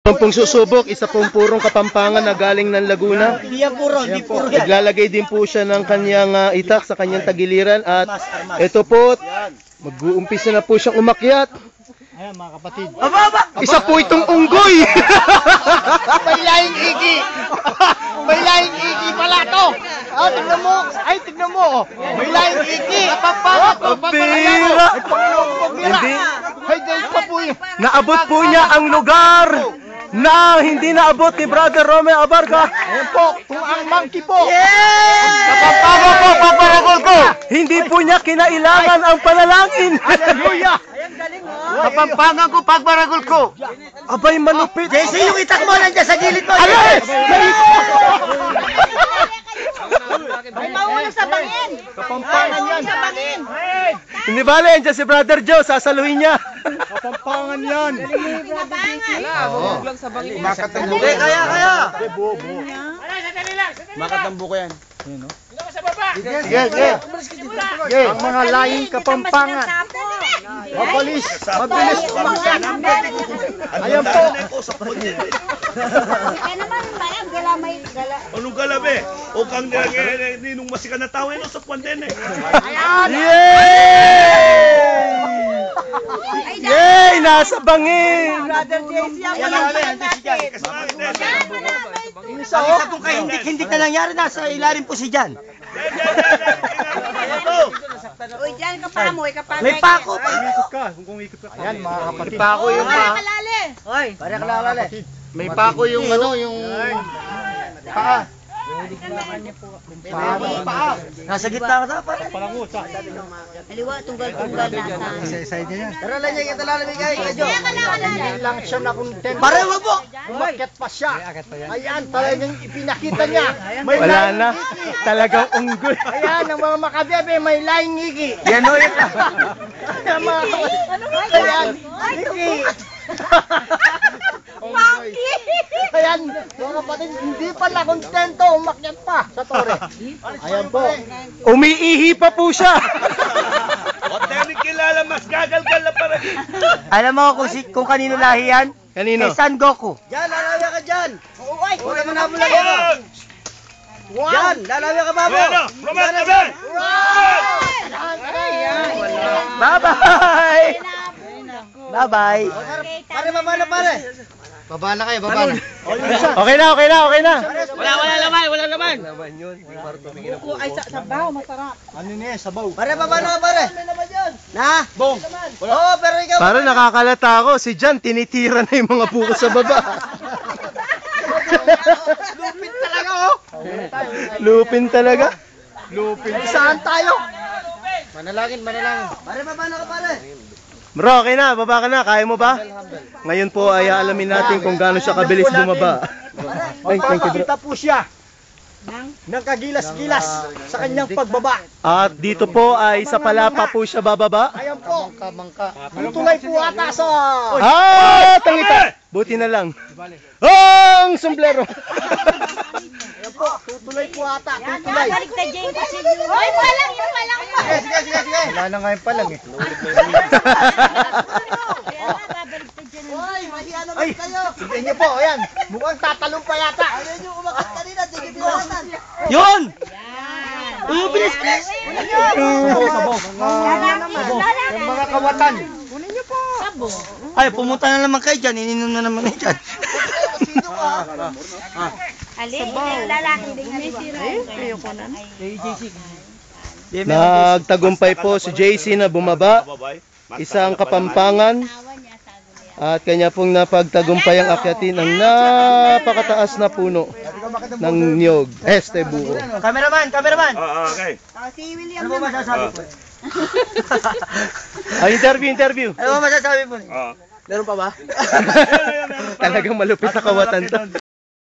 Pong susubok, isa pong purong Kapampangan na galing ng Laguna. Hindi yan puro, hindi puro yan. Naglalagay din po siya ng kanyang itak sa kanyang tagiliran at ito po, mag-uumpisa na po siyang umakyat. Ayan mga kapatid. Isa po itong unggoy. May laing igi. May laing igi pala to. Ah, tignan mo. Ay, tignan mo. May laing igi. Kapampangan to. Pabira. Hindi. Ay, dahil pa po yun. Naabot po niya ang lugar na hindi naabot ni Brother Romeo Abarca. Ayan po, kung ang monkey po. Kapampangan po, paparagol ko. Hindi po niya kinailangan ang panalangin. Hallelujah. Kapampangan ko, pagbaragol ko. Abay, malupit. JC, yung itak mo nandiyan sa gilid mo. Alis! Ay, mauna sa bangin! Kapampangan yan. Sa bangin! Hindi bale, andyan si Brother Joe, sasaluhin niya. Kapampangan yan. Pinabangan! Makatambuko. Kaya. Makatambuko yan. Sige. Ang mga laing Kapampangan. Mabilis. Ayan po. Kaya naman, bayang gala may gala. Anong galabi? O kang ninong masikan na tao sa puwan eh. Yay! Nasa bangin! Brother JC, ang walang natin. Isa kung kahindik-hindik na nangyari, nasa ilalim po si Jan. Uy, dyan ka pa mo, kapatid. May pako pa. Ayan mga kapatid. Pako yung kalali. Oy, pare kalala. May pako yung yung paa. Paa. Nasa gitna ka pare. Aliwa, tunggal-tunggal nasa. Pero lang niya katalalami kayo. Kaya kalali. Lang siya na content. Pare wag mo. Umakyat pa siya. Ayan, talagang ipinakita niya. May Wala laing na. ngigi. Talagang unggoy. Ayan, ang mga makabebe, may laing ngigi. Yan o yun. Ayan, ngigi. Monkey! Ayan, mga kapatid, hindi pala kontento, umakyat pa sa tore. Ayan po. Umiihi pa po siya. O tayo kilala, mas gagalgal na para dito. Alam mo kung kanino lahi yan? Kanino? Kay San Goku. Yan, lalawi ka dyan. Uy! Huwag naman na mula ka. Yan, lalawi ka babo. Roman, Roman! Bye-bye. Bye-bye. Pare, baba na pare. Baba na kayo, baba na. Okay na. Wala laman. Ay, sabaw, masarap. Ano niya, sabaw. Pare, baba na pare. Na? Bong. Oo, pero ikaw. Para nakakalata ako, si Jan tinitira na yung mga buko sa baba. Lupin talaga oh. Lupin talaga. Lupin. Saan tayo? Manalangin. Pare, baba na ka pare. Bro, okay na, baba ka na, kaya mo ba? Ngayon po ay alamin natin kung gaano siya kabilis bumaba. Ay, thank you bro. Magpapakita po siya ng kagilas-gilas sa kanyang pagbaba. At dito po ay sa palapa po siya bababa. Ayan po. Tutulay po ata sa... Ah, tangita! Buti na lang. Oh, ang sombrero! Ayan po, tutulay po ata. Tutulay. Balik na Jane kasi yun. Uy, palang yun, palang mo. Sige. Wala na ngayon pa lang eh. Kaya nga, babalik na Jane. Uy, mahiya naman kayo. Tignan niyo po, ayan. Mukhang tatalong pa yata. Ayan yung umakas kanina, sige bilasan. Yun! Uy, bilis! Sabaw. Yung mga kawatan. Kunin niyo po. Sabo. Ay, pumunta na naman kayo dyan. Ininom na naman kayo dyan. Sino ka? Ali, yung lalaki din nga. Ayoko na. Nagtagumpay po si JC na bumaba, isang Kapampangan, at kanya pong napagtagumpay ang akyatin ng napakataas na puno ng niyog, buko. Cameraman! Okay. Si William Ano ba masasabi po? Interview. Ano ba masasabi po? Ah. Meron pa ba? Talagang malupit na kawatan to.